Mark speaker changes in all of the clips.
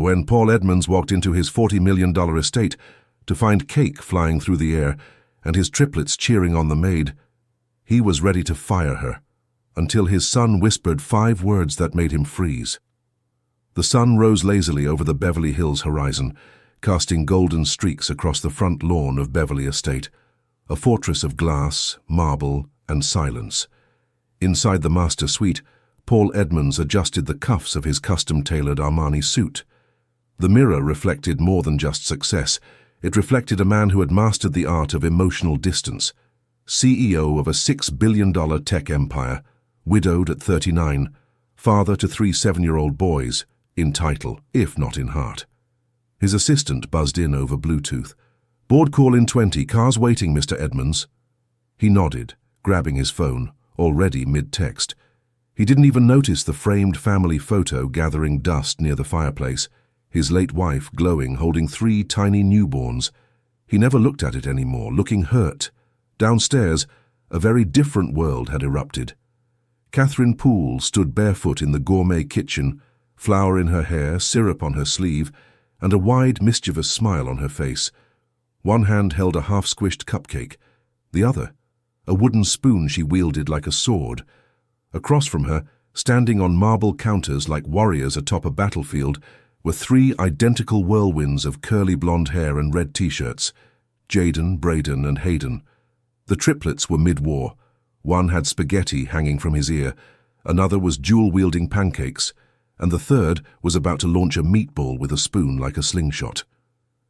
Speaker 1: when Paul Edmonds walked into his $40 million estate to find cake flying through the air and his triplets cheering on the maid, he was ready to fire her, until his son whispered 5 words that made him freeze. The sun rose lazily over the Beverly Hills horizon, casting golden streaks across the front lawn of Beverly Estate, a fortress of glass, marble, and silence. Inside the master suite, Paul Edmonds adjusted the cuffs of his custom-tailored Armani suit. The mirror reflected more than just success. It reflected a man who had mastered the art of emotional distance, CEO of a $6 billion tech empire, widowed at 39, father to 3 7-year-old boys, in title, if not in heart. His assistant buzzed in over Bluetooth. "Board call in 20, cars waiting, Mr. Edmonds." He nodded, grabbing his phone, already mid-text. He didn't even notice the framed family photo gathering dust near the fireplace, his late wife glowing, holding 3 tiny newborns. He never looked at it anymore, looking hurt. Downstairs, a very different world had erupted. Catherine Poole stood barefoot in the gourmet kitchen, flour in her hair, syrup on her sleeve, and a wide, mischievous smile on her face. One hand held a half-squished cupcake, the other, a wooden spoon she wielded like a sword. Across from her, standing on marble counters like warriors atop a battlefield, were 3 identical whirlwinds of curly blonde hair and red t-shirts, Jaden, Braden, and Hayden. The triplets were mid-war. One had spaghetti hanging from his ear, another was jewel-wielding pancakes, and the third was about to launch a meatball with a spoon like a slingshot.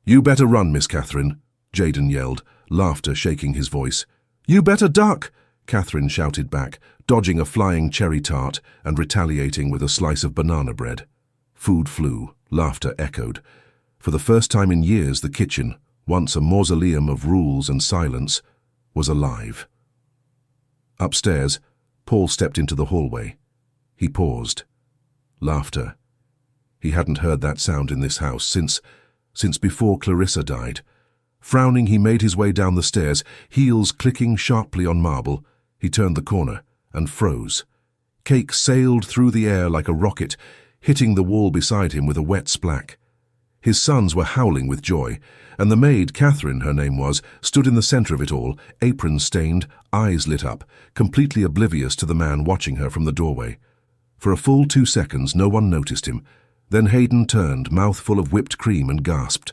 Speaker 1: "You better run, Miss Catherine," Jaden yelled, laughter shaking his voice. "You better duck," Catherine shouted back, dodging a flying cherry tart and retaliating with a slice of banana bread. Food flew, laughter echoed. For the first time in years, the kitchen, once a mausoleum of rules and silence, was alive. Upstairs, Paul stepped into the hallway. He paused. Laughter. He hadn't heard that sound in this house since before Clarissa died. Frowning, he made his way down the stairs, heels clicking sharply on marble. He turned the corner and froze. Cake sailed through the air like a rocket, hitting the wall beside him with a wet splack. His sons were howling with joy, and the maid, Catherine her name was, stood in the center of it all, apron stained, eyes lit up, completely oblivious to the man watching her from the doorway. For a full 2 seconds, no one noticed him. Then Hayden turned, mouth full of whipped cream, and gasped.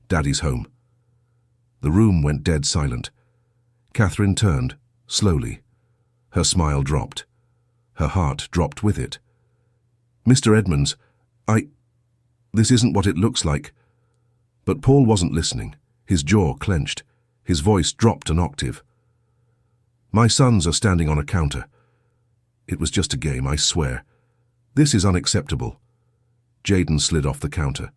Speaker 1: "Daddy's home." The room went dead silent. Catherine turned, slowly. Her smile dropped. Her heart dropped with it. "Mr. Edmonds, this isn't what it looks like." But Paul wasn't listening. His jaw clenched. His voice dropped an octave. "My sons are standing on a counter. It was just a game, I swear. This is unacceptable." Jaden slid off the counter,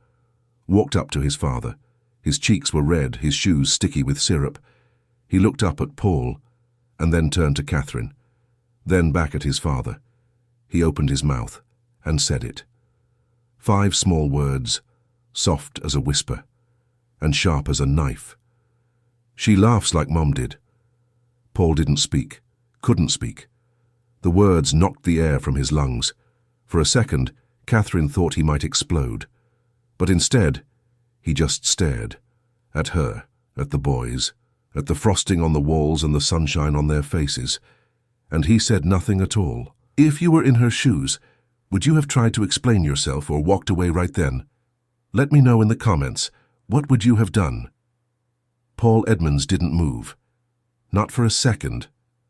Speaker 1: walked up to his father. His cheeks were red, his shoes sticky with syrup. He looked up at Paul, and then turned to Catherine, then back at his father. He opened his mouth and said it. 5 small words, soft as a whisper, and sharp as a knife. "She laughs like Mom did." Paul didn't speak, couldn't speak. The words knocked the air from his lungs. For a second, Catherine thought he might explode. But instead, he just stared. At her, at the boys, at the frosting on the walls and the sunshine on their faces. And he said nothing at all. "If you were in her shoes, would you have tried to explain yourself or walked away right then? Let me know in the comments. What would you have done?" Paul Edmonds didn't move. Not for a second.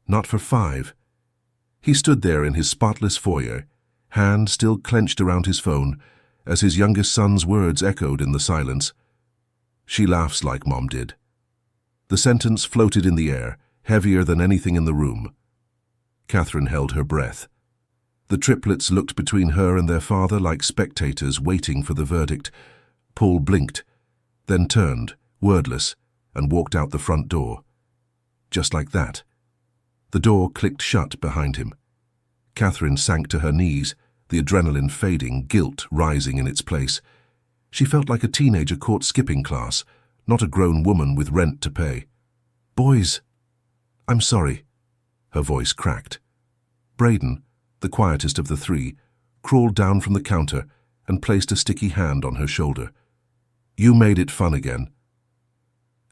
Speaker 1: Not for 5. He stood there in his spotless foyer, hand still clenched around his phone, as his youngest son's words echoed in the silence. "She laughs like Mom did." The sentence floated in the air, heavier than anything in the room. Catherine held her breath. The triplets looked between her and their father like spectators waiting for the verdict. Paul blinked, then turned, wordless, and walked out the front door. Just like that. The door clicked shut behind him. Catherine sank to her knees, the adrenaline fading, guilt rising in its place. She felt like a teenager caught skipping class, not a grown woman with rent to pay. "Boys, I'm sorry." Her voice cracked. Braden, the quietest of the 3, crawled down from the counter and placed a sticky hand on her shoulder. "You made it fun again."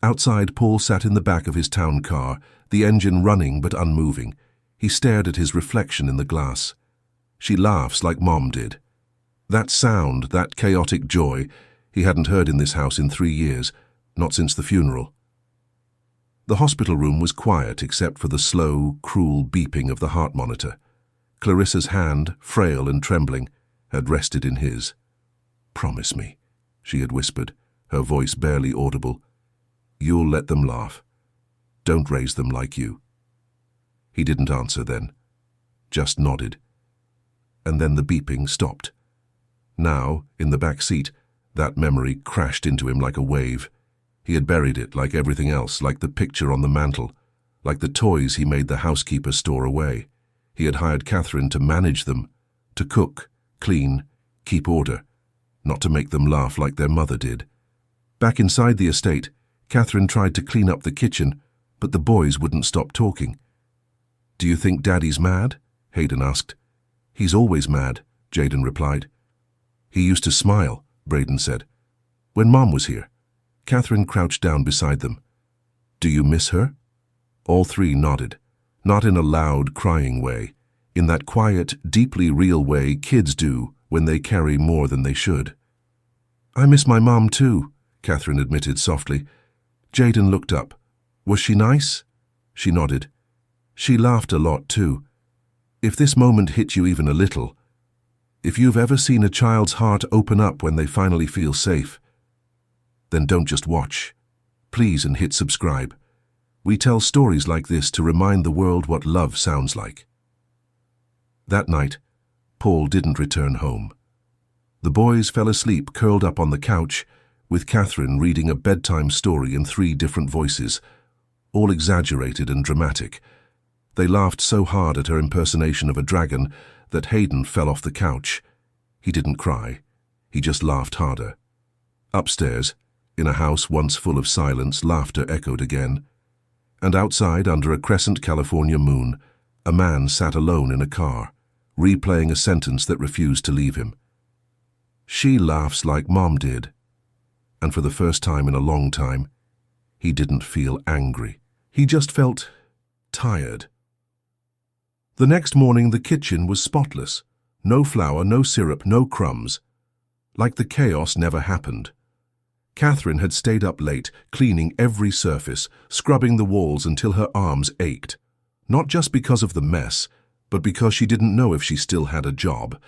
Speaker 1: Outside, Paul sat in the back of his town car, the engine running but unmoving. He stared at his reflection in the glass. She laughs like Mom did. That sound, that chaotic joy, he hadn't heard in this house in 3 years, not since the funeral. The hospital room was quiet except for the slow, cruel beeping of the heart monitor. Clarissa's hand, frail and trembling, had rested in his. "Promise me," she had whispered, her voice barely audible. "You'll let them laugh. Don't raise them like you." He didn't answer then, just nodded. And then the beeping stopped. Now, in the back seat, that memory crashed into him like a wave. He had buried it like everything else, like the picture on the mantel, like the toys he made the housekeeper store away. He had hired Catherine to manage them, to cook, clean, keep order, not to make them laugh like their mother did. Back inside the estate, Catherine tried to clean up the kitchen, but the boys wouldn't stop talking. "Do you think Daddy's mad?" Hayden asked. "He's always mad," Jaden replied. "He used to smile," Braden said. "When Mom was here." Catherine crouched down beside them. "Do you miss her?" All three nodded, not in a loud, crying way, in that quiet, deeply real way kids do when they carry more than they should. "I miss my mom too," Catherine admitted softly. Jaden looked up. "Was she nice?" She nodded. "She laughed a lot too. If this moment hit you even a little, if you've ever seen a child's heart open up when they finally feel safe, then don't just watch. Please, and hit subscribe. We tell stories like this to remind the world what love sounds like." That night, Paul didn't return home. The boys fell asleep curled up on the couch, with Catherine reading a bedtime story in 3 different voices, all exaggerated and dramatic. They laughed so hard at her impersonation of a dragon that Hayden fell off the couch. He didn't cry. He just laughed harder. Upstairs, in a house once full of silence, laughter echoed again. And outside, under a crescent California moon, a man sat alone in a car, replaying a sentence that refused to leave him. "She laughs like Mom did." And for the first time in a long time, he didn't feel angry. He just felt tired. The next morning, the kitchen was spotless. No flour, no syrup, no crumbs. Like the chaos never happened. Catherine had stayed up late, cleaning every surface, scrubbing the walls until her arms ached. Not just because of the mess, but because she didn't know if she still had a job.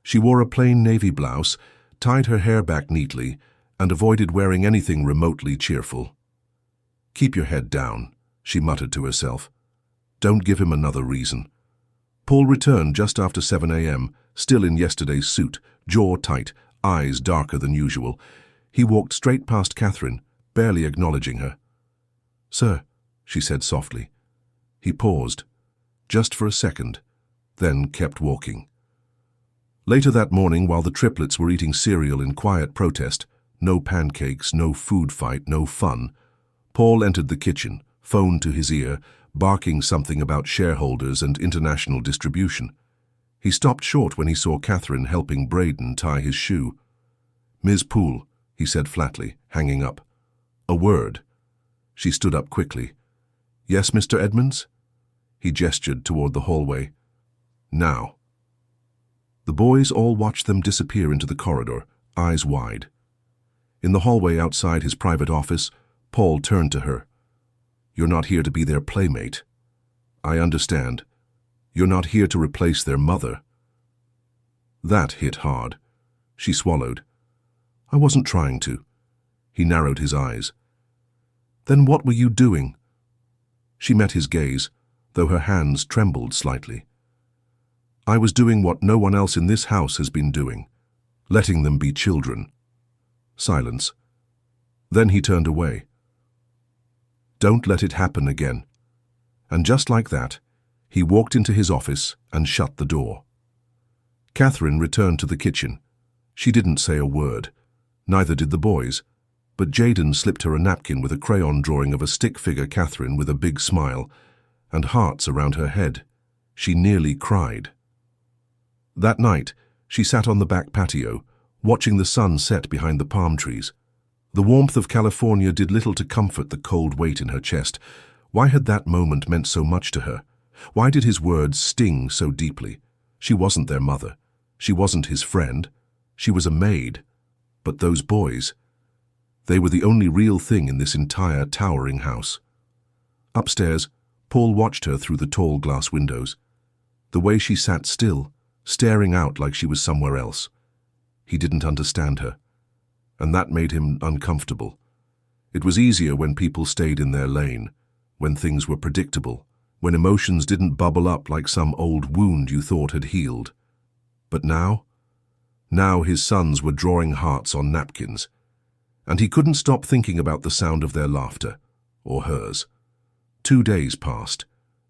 Speaker 1: She wore a plain navy blouse, tied her hair back neatly, and avoided wearing anything remotely cheerful. "Keep your head down," she muttered to herself. "Don't give him another reason." Paul returned just after 7 a.m., still in yesterday's suit, jaw tight, eyes darker than usual. He walked straight past Catherine, barely acknowledging her. "Sir," she said softly. He paused, just for a second, then kept walking. Later that morning, while the triplets were eating cereal in quiet protest, no pancakes, no food fight, no fun, Paul entered the kitchen, phone to his ear, barking something about shareholders and international distribution. He stopped short when he saw Catherine helping Braden tie his shoe. "Ms. Poole," he said flatly, hanging up. "A word." She stood up quickly. "Yes, Mr. Edmonds?" He gestured toward the hallway. "Now." The boys all watched them disappear into the corridor, eyes wide. In the hallway outside his private office, Paul turned to her. "You're not here to be their playmate. I understand. You're not here to replace their mother." That hit hard. She swallowed. "I wasn't trying to." He narrowed his eyes. "Then what were you doing?" She met his gaze, though her hands trembled slightly. "I was doing what no one else in this house has been doing, letting them be children." Silence. Then he turned away. "Don't let it happen again." And just like that, he walked into his office and shut the door. Catherine returned to the kitchen. She didn't say a word. Neither did the boys, but Jaden slipped her a napkin with a crayon drawing of a stick figure Catherine with a big smile, and hearts around her head. She nearly cried. That night, she sat on the back patio, watching the sun set behind the palm trees. The warmth of California did little to comfort the cold weight in her chest. Why had that moment meant so much to her? Why did his words sting so deeply? She wasn't their mother. She wasn't his friend. She was a maid. But those boys, they were the only real thing in this entire towering house. Upstairs, Paul watched her through the tall glass windows. The way she sat still, staring out like she was somewhere else. He didn't understand her, and that made him uncomfortable. It was easier when people stayed in their lane, when things were predictable, when emotions didn't bubble up like some old wound you thought had healed. But now his sons were drawing hearts on napkins, and he couldn't stop thinking about the sound of their laughter, or hers. 2 days passed.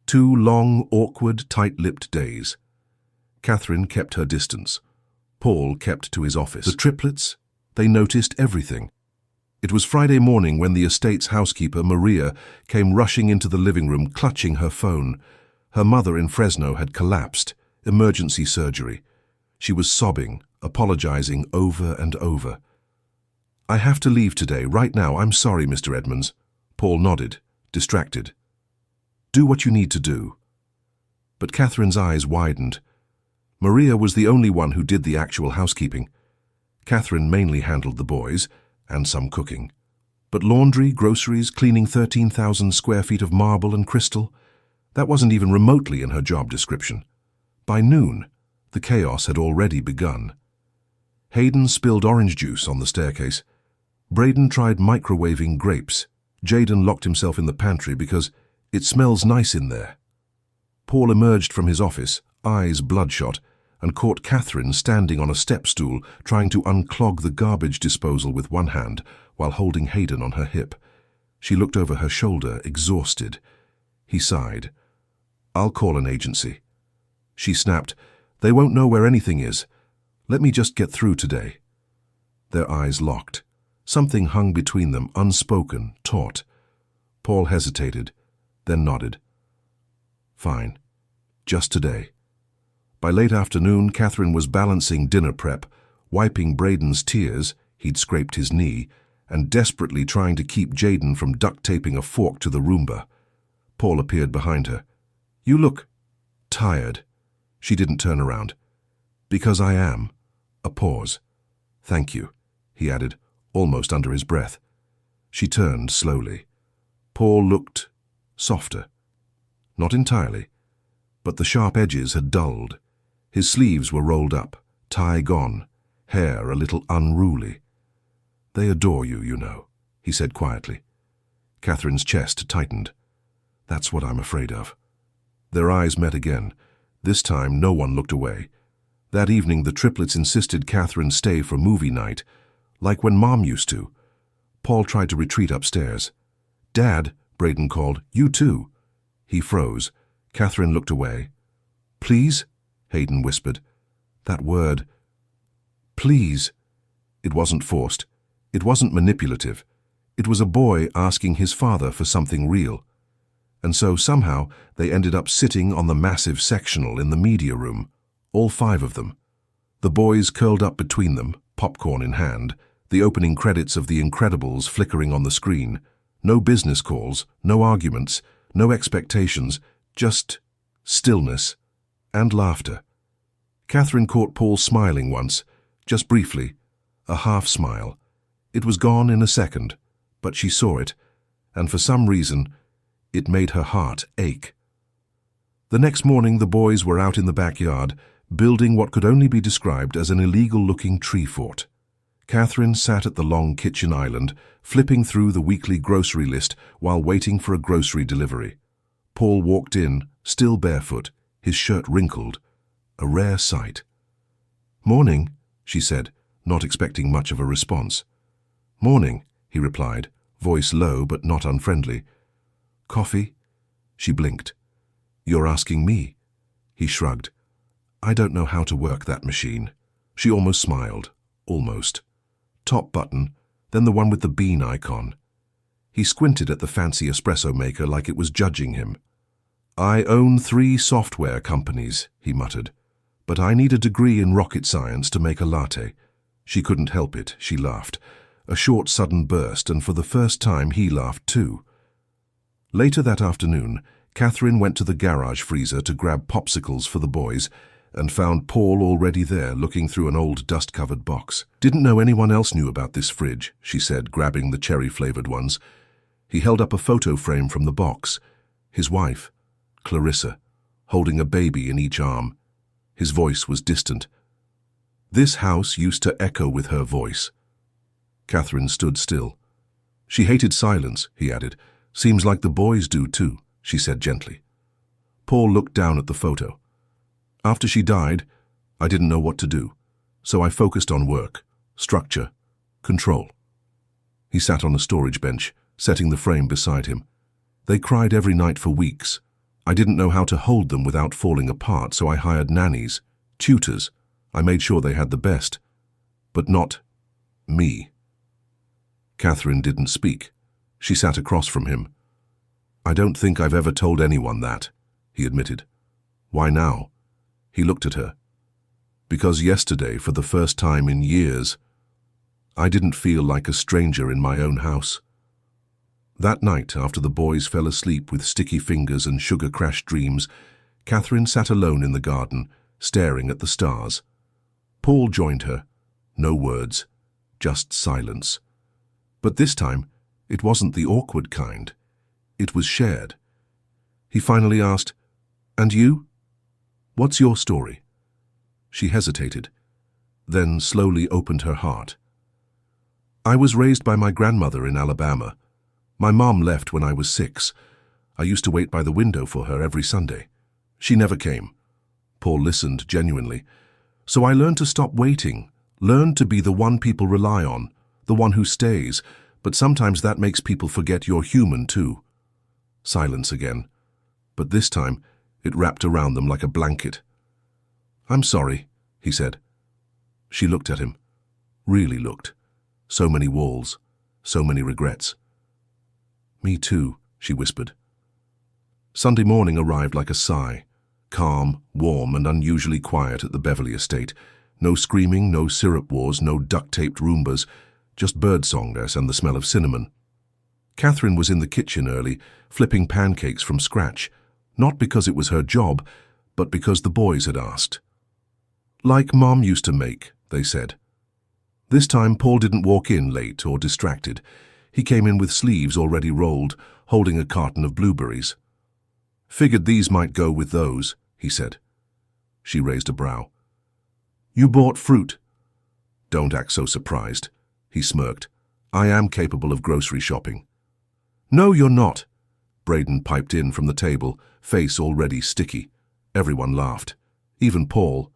Speaker 1: 2 long, awkward, tight-lipped days. Catherine kept her distance. Paul kept to his office. The triplets, they noticed everything. It was Friday morning when the estate's housekeeper, Maria, came rushing into the living room, clutching her phone. Her mother in Fresno had collapsed. Emergency surgery. She was sobbing, apologizing over and over. "I have to leave today, right now. I'm sorry, Mr. Edmonds." Paul nodded, distracted. "Do what you need to do." But Catherine's eyes widened. Maria was the only one who did the actual housekeeping. Catherine mainly handled the boys, and some cooking. But laundry, groceries, cleaning 13,000 square feet of marble and crystal, that wasn't even remotely in her job description. By noon, the chaos had already begun. Hayden spilled orange juice on the staircase. Braden tried microwaving grapes. Jaden locked himself in the pantry because it smells nice in there. Paul emerged from his office, eyes bloodshot, and caught Catherine standing on a step stool, trying to unclog the garbage disposal with one hand while holding Hayden on her hip. She looked over her shoulder, exhausted. He sighed. "I'll call an agency." She snapped, "They won't know where anything is. Let me just get through today." Their eyes locked. Something hung between them, unspoken, taut. Paul hesitated, then nodded. "Fine. Just today." By late afternoon, Catherine was balancing dinner prep, wiping Braden's tears, he'd scraped his knee, and desperately trying to keep Jaden from duct-taping a fork to the Roomba. Paul appeared behind her. "You look tired." She didn't turn around. "Because I am." A pause. "Thank you," he added, almost under his breath. She turned slowly. Paul looked softer. Not entirely, but the sharp edges had dulled. His sleeves were rolled up, tie gone, hair a little unruly. "They adore you, you know," he said quietly. Catherine's chest tightened. "That's what I'm afraid of." Their eyes met again. This time no one looked away. That evening the triplets insisted Catherine stay for movie night, like when Mom used to. Paul tried to retreat upstairs. "Dad," Braden called, "you too." He froze. Catherine looked away. "Please?" Hayden whispered. That word. Please. It wasn't forced. It wasn't manipulative. It was a boy asking his father for something real. And so somehow they ended up sitting on the massive sectional in the media room, all 5 of them. The boys curled up between them, popcorn in hand, the opening credits of The Incredibles flickering on the screen. No business calls, no arguments, no expectations, just stillness and laughter. Catherine caught Paul smiling once, just briefly, a half smile. It was gone in a second, but she saw it, and for some reason, it made her heart ache. The next morning the boys were out in the backyard, building what could only be described as an illegal-looking tree fort. Catherine sat at the long kitchen island, flipping through the weekly grocery list while waiting for a grocery delivery. Paul walked in, still barefoot, his shirt wrinkled, a rare sight. "Morning," she said, not expecting much of a response. "Morning," he replied, voice low but not unfriendly. "Coffee?" She blinked. "You're asking me?" He shrugged. "I don't know how to work that machine." She almost smiled. Almost. Top button, then the one with the bean icon. He squinted at the fancy espresso maker like it was judging him. "I own 3 software companies," he muttered, "but I need a degree in rocket science to make a latte." She couldn't help it, she laughed. A short, sudden burst, and for the first time he laughed too. Later that afternoon, Catherine went to the garage freezer to grab popsicles for the boys and found Paul already there looking through an old dust-covered box. "Didn't know anyone else knew about this fridge," she said, grabbing the cherry-flavored ones. He held up a photo frame from the box. His wife, Clarissa, holding a baby in each arm. His voice was distant. This house used to echo with her voice. Catherine stood still. "She hated silence," he added. "Seems like the boys do too," she said gently. Paul looked down at the photo. "After she died, I didn't know what to do, so I focused on work, structure, control." He sat on a storage bench, setting the frame beside him. "They cried every night for weeks. I didn't know how to hold them without falling apart, so I hired nannies, tutors. I made sure they had the best. But not me." Catherine didn't speak. She sat across from him. "I don't think I've ever told anyone that," he admitted. "Why now?" He looked at her. "Because yesterday, for the first time in years, I didn't feel like a stranger in my own house." That night, after the boys fell asleep with sticky fingers and sugar-crashed dreams, Catherine sat alone in the garden, staring at the stars. Paul joined her. No words, just silence. But this time, it wasn't the awkward kind. It was shared. He finally asked, "And you? What's your story?" She hesitated, then slowly opened her heart. "I was raised by my grandmother in Alabama. My mom left when I was 6. I used to wait by the window for her every Sunday. She never came." Paul listened genuinely. "So I learned to stop waiting, learned to be the one people rely on, the one who stays, but sometimes that makes people forget you're human too." Silence again, but this time it wrapped around them like a blanket. "I'm sorry," he said. She looked at him, really looked. So many walls, so many regrets. "Me too," she whispered. Sunday morning arrived like a sigh. Calm, warm, and unusually quiet at the Beverly estate. No screaming, no syrup wars, no duct-taped Roombas, just birdsongers and the smell of cinnamon. Catherine was in the kitchen early, flipping pancakes from scratch, not because it was her job, but because the boys had asked. "Like Mom used to make," they said. This time Paul didn't walk in late or distracted. He came in with sleeves already rolled, holding a carton of blueberries. "Figured these might go with those," he said. She raised a brow. "You bought fruit." "Don't act so surprised," he smirked. "I am capable of grocery shopping." "No, you're not," Braden piped in from the table, face already sticky. Everyone laughed, even Paul,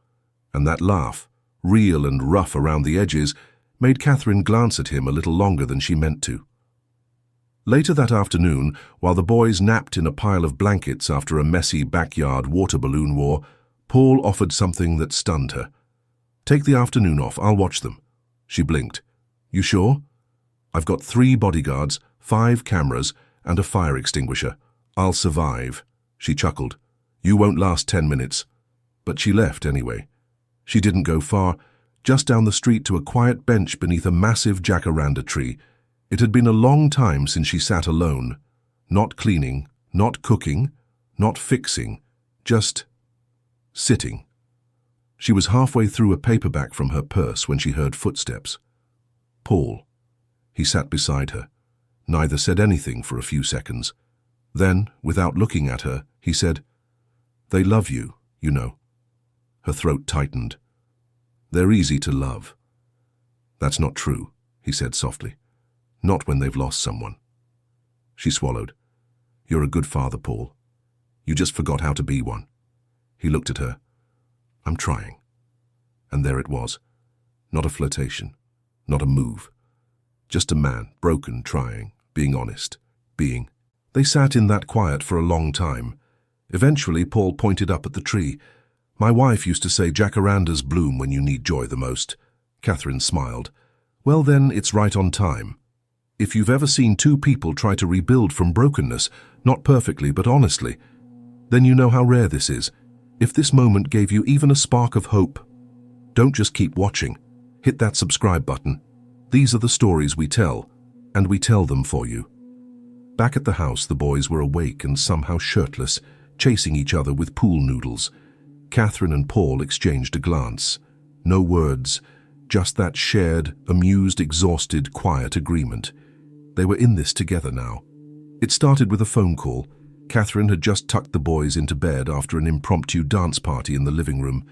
Speaker 1: and that laugh, real and rough around the edges, made Catherine glance at him a little longer than she meant to. Later that afternoon, while the boys napped in a pile of blankets after a messy backyard water balloon war, Paul offered something that stunned her. "Take the afternoon off, I'll watch them." She blinked. "You sure?" "I've got 3 bodyguards, 5 cameras, and a fire extinguisher. I'll survive." She chuckled. "You won't last 10 minutes." But she left anyway. She didn't go far, just down the street to a quiet bench beneath a massive jacaranda tree. It had been a long time since she sat alone, not cleaning, not cooking, not fixing, just sitting. She was halfway through a paperback from her purse when she heard footsteps. Paul. He sat beside her. Neither said anything for a few seconds. Then, without looking at her, he said, "They love you, you know." Her throat tightened. "They're easy to love." "That's not true," he said softly. "Not when they've lost someone." She swallowed. "You're a good father, Paul. You just forgot how to be one." He looked at her. "I'm trying." And there it was. Not a flirtation. Not a move. Just a man, broken, trying, being honest, being. They sat in that quiet for a long time. Eventually, Paul pointed up at the tree. "My wife used to say jacarandas bloom when you need joy the most." Catherine smiled. "Well then, it's right on time. If you've ever seen 2 people try to rebuild from brokenness, not perfectly but honestly, then you know how rare this is. If this moment gave you even a spark of hope, don't just keep watching. hit that subscribe button. These are the stories we tell, and we tell them for you. Back at the house, the boys were awake and somehow shirtless, chasing each other with pool noodles. Catherine and Paul exchanged a glance. No words, just that shared, amused, exhausted, quiet agreement. They were in this together now. It started with a phone call. Catherine had just tucked the boys into bed after an impromptu dance party in the living room.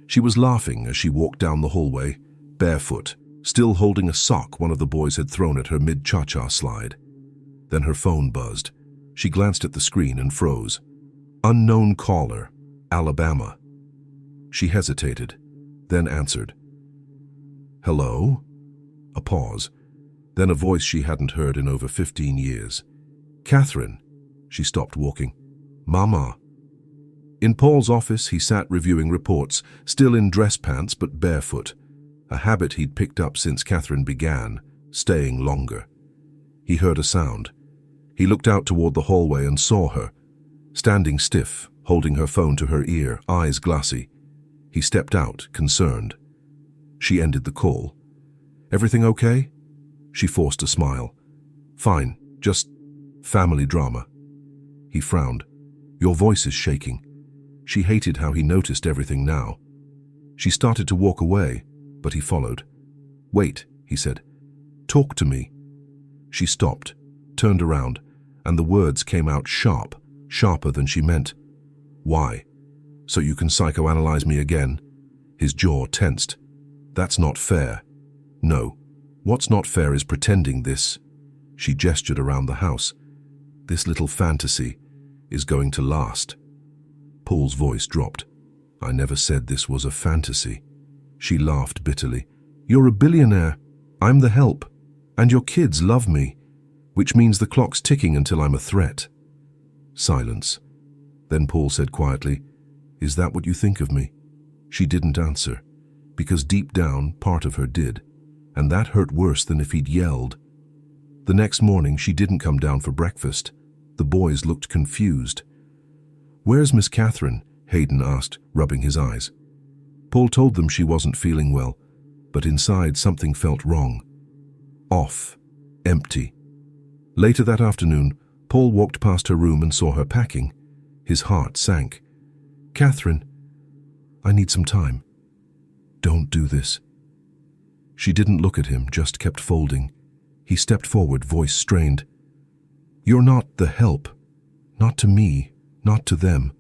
Speaker 1: She was laughing as she walked down the hallway, barefoot, still holding a sock one of the boys had thrown at her mid-cha-cha slide. Then her phone buzzed. She glanced at the screen and froze. Unknown caller, Alabama. She hesitated, then answered. Hello? A pause, then a voice she hadn't heard in over 15 years. Catherine. She stopped walking. Mama. In Paul's office, he sat reviewing reports, still in dress pants but barefoot, a habit he'd picked up since Catherine began, staying longer. He heard a sound. He looked out toward the hallway and saw her, standing stiff, holding her phone to her ear, eyes glassy. He stepped out, concerned. She ended the call. Everything okay? She forced a smile. Fine, just family drama. He frowned. Your voice is shaking. She hated how he noticed everything now. She started to walk away, but he followed. Wait, he said. Talk to me. She stopped, turned around, and the words came out sharp, sharper than she meant. Why? So you can psychoanalyze me again? His jaw tensed. That's not fair. No. What's not fair is pretending this. She gestured around the house. This little fantasy is going to last. Paul's voice dropped. I never said this was a fantasy. She laughed bitterly. You're a billionaire. I'm the help. And your kids love me, which means the clock's ticking until I'm a threat. Silence. Then Paul said quietly, Is that what you think of me? She didn't answer, because deep down, part of her did, and that hurt worse than if he'd yelled. The next morning, she didn't come down for breakfast. The boys looked confused. Where's Miss Catherine? Hayden asked, rubbing his eyes. Paul told them she wasn't feeling well, but inside something felt wrong. Off. Empty. Later that afternoon, Paul walked past her room and saw her packing. His heart sank. Catherine, I need some time. Don't do this. She didn't look at him, just kept folding. He stepped forward, voice strained. You're not the help. Not to me, not to them.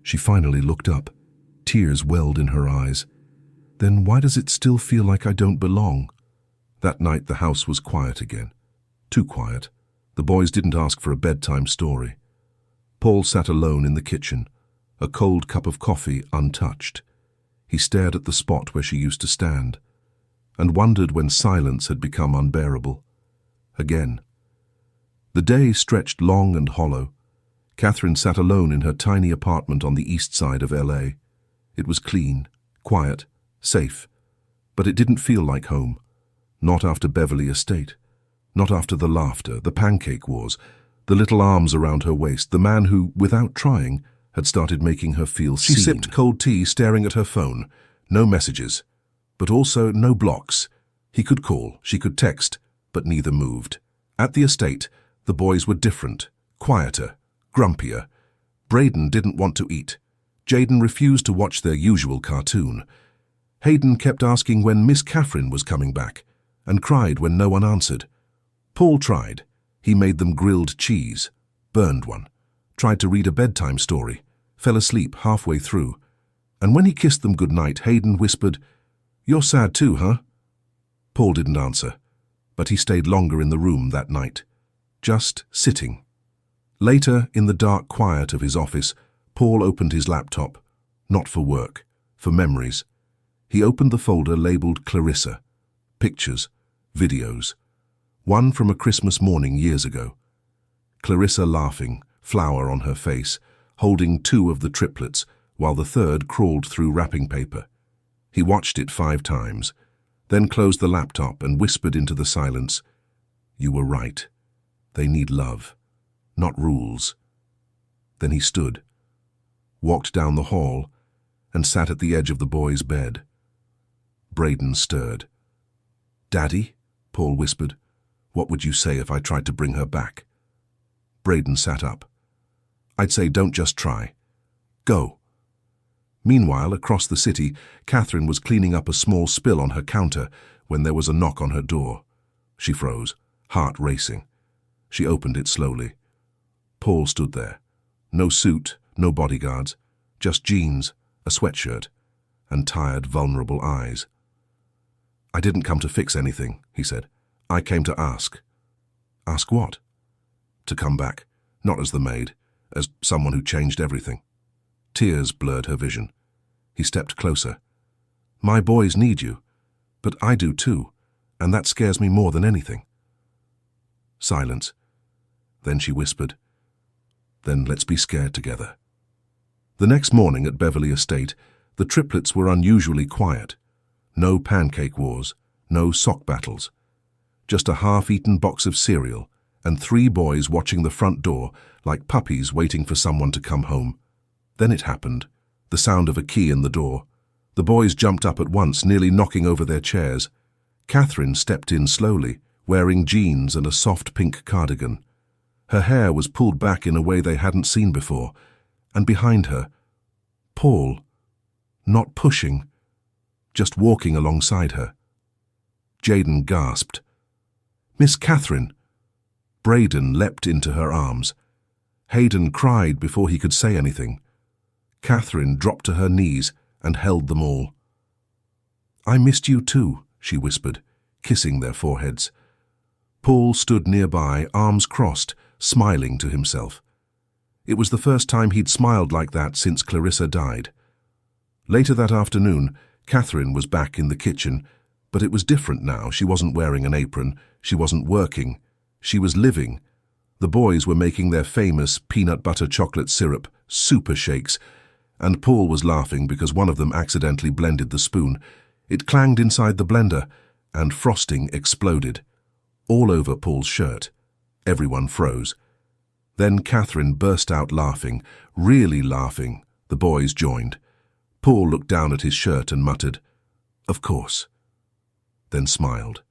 Speaker 1: She finally looked up. Tears welled in her eyes. Then why does it still feel like I don't belong? That night the house was quiet again. Too quiet. The boys didn't ask for a bedtime story. Paul sat alone in the kitchen, a cold cup of coffee untouched. He stared at the spot where she used to stand, and wondered when silence had become unbearable. Again. The day stretched long and hollow. Catherine sat alone in her tiny apartment on the east side of LA. It was clean, quiet, safe, but it didn't feel like home. Not after Beverly Estate. Not after the laughter, the pancake wars, the little arms around her waist, the man who, without trying, had started making her feel seen. She sipped cold tea, staring at her phone. No messages, but also no blocks. He could call, she could text, but neither moved. At the estate, the boys were different, quieter, grumpier. Braden didn't want to eat. Jaden refused to watch their usual cartoon. Hayden kept asking when Miss Catherine was coming back, and cried when no one answered. Paul tried. He made them grilled cheese, burned one, tried to read a bedtime story, fell asleep halfway through, and when he kissed them goodnight, Hayden whispered, You're sad too, huh? Paul didn't answer, but he stayed longer in the room that night, just sitting. Later, in the dark quiet of his office, Paul opened his laptop, not for work, for memories. He opened the folder labeled Clarissa, pictures, videos, one from a Christmas morning years ago. Clarissa laughing, flower on her face, holding 2 of the triplets, while the third crawled through wrapping paper. He watched it 5 times, then closed the laptop and whispered into the silence, You were right. They need love, not rules. Then he stood, walked down the hall, and sat at the edge of the boys' bed. Braden stirred. "Daddy," Paul whispered, "what would you say if I tried to bring her back?" Braden sat up. "I'd say don't just try. Go." Meanwhile, across the city, Catherine was cleaning up a small spill on her counter when there was a knock on her door. She froze, heart racing. She opened it slowly. Paul stood there. No suit, no bodyguards, just jeans, a sweatshirt, and tired, vulnerable eyes. "I didn't come to fix anything," he said. "I came to ask." "Ask what?" "To come back, not as the maid, as someone who changed everything." Tears blurred her vision. He stepped closer. "My boys need you, but I do too, and that scares me more than anything." Silence. Then she whispered, "Then let's be scared together." The next morning at Beverly Estate, the triplets were unusually quiet. No pancake wars, no sock battles. Just a half-eaten box of cereal and 3 boys watching the front door like puppies waiting for someone to come home. Then it happened, the sound of a key in the door. The boys jumped up at once, nearly knocking over their chairs. Catherine stepped in slowly, wearing jeans and a soft pink cardigan. Her hair was pulled back in a way they hadn't seen before, and behind her, Paul, not pushing, just walking alongside her. Jaden gasped. "Miss Catherine!" Braden leapt into her arms. Hayden cried before he could say anything. Catherine dropped to her knees and held them all. "I missed you too," she whispered, kissing their foreheads. Paul stood nearby, arms crossed, smiling to himself. It was the first time he'd smiled like that since Clarissa died. Later that afternoon, Catherine was back in the kitchen, but it was different now. She wasn't wearing an apron, she wasn't working, she was living. The boys were making their famous peanut butter chocolate syrup super shakes, and Paul was laughing because one of them accidentally blended the spoon. It clanged inside the blender, and frosting exploded. All over Paul's shirt. Everyone froze. Then Catherine burst out laughing, really laughing. The boys joined. Paul looked down at his shirt and muttered, "Of course," then smiled.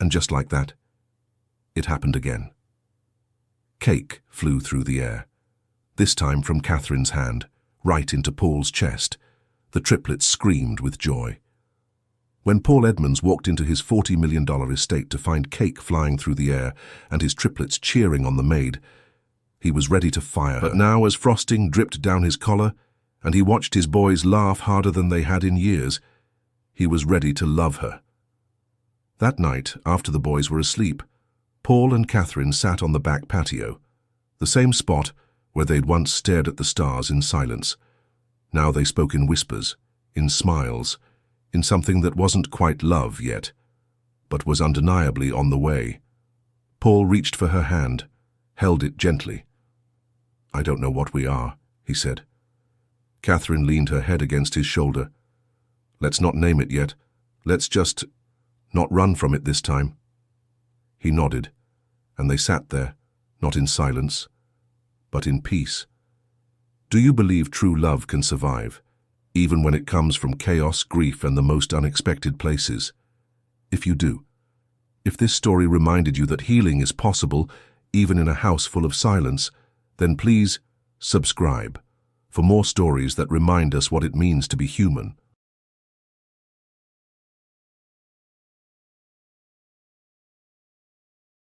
Speaker 1: And just like that, it happened again. Cake flew through the air, this time from Catherine's hand, right into Paul's chest. The triplets screamed with joy. When Paul Edmonds walked into his $40 million estate to find cake flying through the air and his triplets cheering on the maid, he was ready to fire her. But now, as frosting dripped down his collar and he watched his boys laugh harder than they had in years, he was ready to love her. That night, after the boys were asleep, Paul and Catherine sat on the back patio, the same spot where they'd once stared at the stars in silence. Now they spoke in whispers, in smiles, in something that wasn't quite love yet, but was undeniably on the way. Paul reached for her hand, held it gently. "I don't know what we are," he said. Catherine leaned her head against his shoulder. "Let's not name it yet. Let's just not run from it this time." He nodded, and they sat there, not in silence, but in peace. Do you believe true love can survive, even when it comes from chaos, grief, and the most unexpected places? If you do, if this story reminded you that healing is possible, even in a house full of silence, then please subscribe for more stories that remind us what it means to be human.